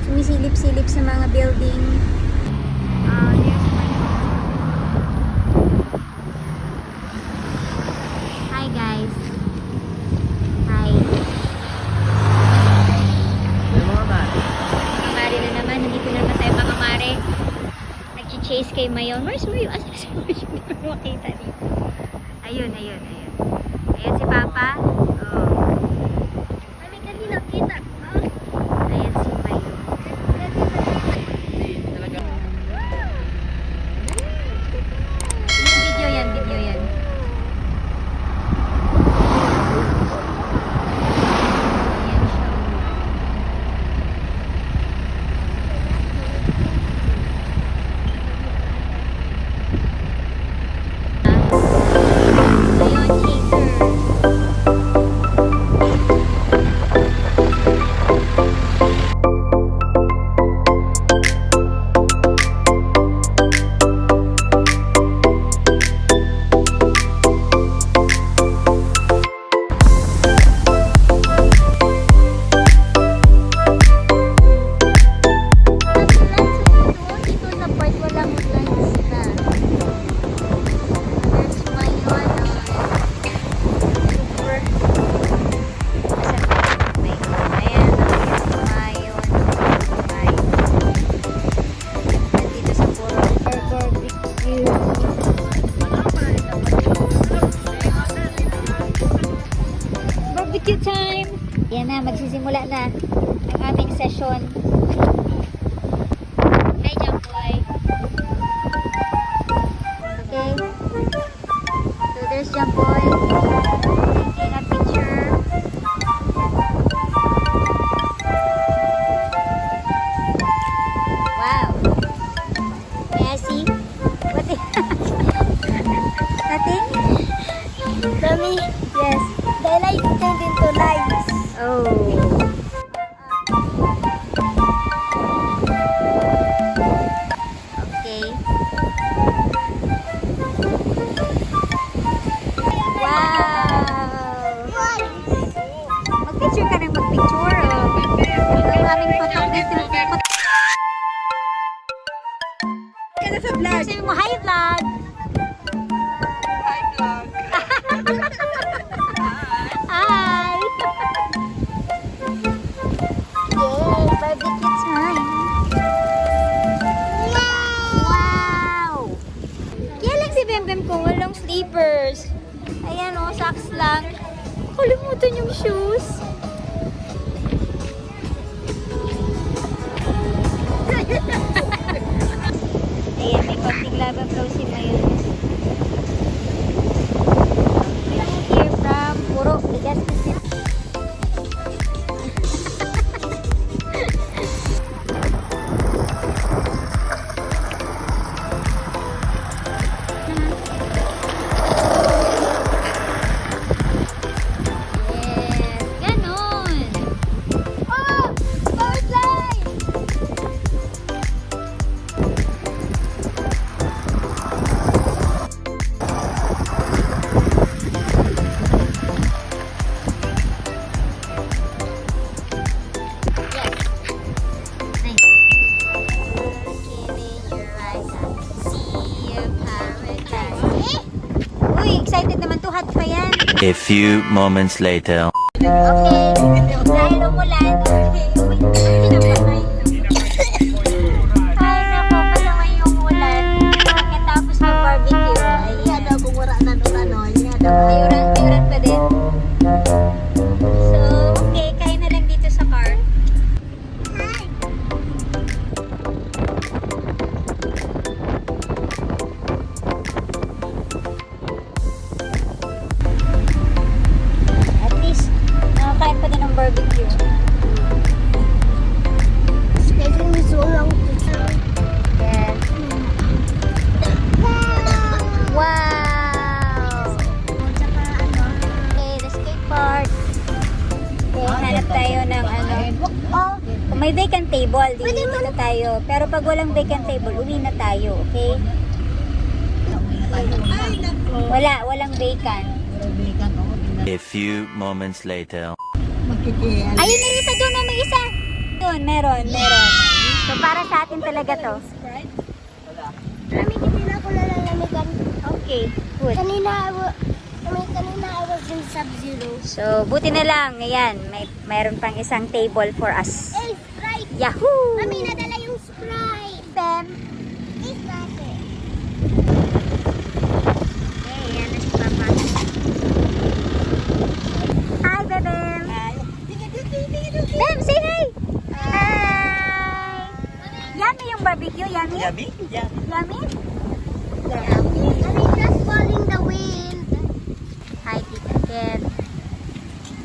Sumisilip-silip sa mga building. Hi guys. Hi. Kamari na naman. Nandito na naman tayo mga mare. Nag-chase kay Mayon. Where's Mayon? Asan si Mayon? Hindi ko makita dito. Ayun. Ayun si Papa. Oh. Mami, kanina kita. Ayan si Mayon. Video yan. Ayan siya. Ayun, chaser. Barbecue time! Yan na, magsisimula na ang aming session. Hi, Jamboy! Okay. So, there's Jamboy. Taking a picture. Wow! May I see? What is nothing? Mami, Yes. the light turned into lights. Oh. Okay. Wow! Mag-picture ka ng mag-picture. Oh. Ang aming photographer. Kaya sa vlog. Sabi mo, hi vlog! Hi, vlog. Hi! Yay! Barbecue time! Wow! Kaya lang si Bembem ko walang slippers. Ayan o, socks lang. Kalimutan yung shoes. Ayan, may konting laban daw si Mayon. Here from Puro, Legazpi City. Yes, ganon. Oh! Powerslide! Nice. Killing your eyes up to see a paradise. Uy, excited naman to. Hot pa yan. A few moments later. Okay. Dahil umulan. Ay, nako. Pasaway yung ulan. Pagkatapos ng barbecue. Yan Ayan. daw kung wala na nung ano. Yan daw. Mayuran pa din. So, okay. Kain na lang dito sa car. At least, nakakain pa din ng barbecue. It's taking me so long to try. Yes. Wow! tayo. Pero pag walang vacant table, uwi na tayo, okay? Walang vacant. A few moments later. Ayun na isa doon, may isa. Doon, meron. So para sa atin talaga to. Mami, hindi na ako nalalamigan. Okay, good. Kanina I was in Sub-Zero. So buti na lang, ayan, mayroon pang isang table for us. Eh, Sprite! Yahoo! Mami, nadala yung Sprite! Bam! Eh, Sprite! Okay, yan na si Papa. Hi, Bebem! Bem, say hi! Hi! Yummy yung barbecue, yummy? Yummy? Mami, just following the wind. Hi, Tita Ket.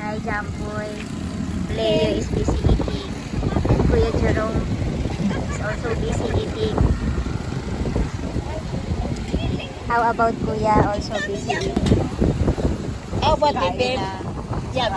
Hi, Jamboy. Leo is busy eating. And Kuya Jerome is also busy eating. How about Kuya also busy eating? How about the bed? Yeah,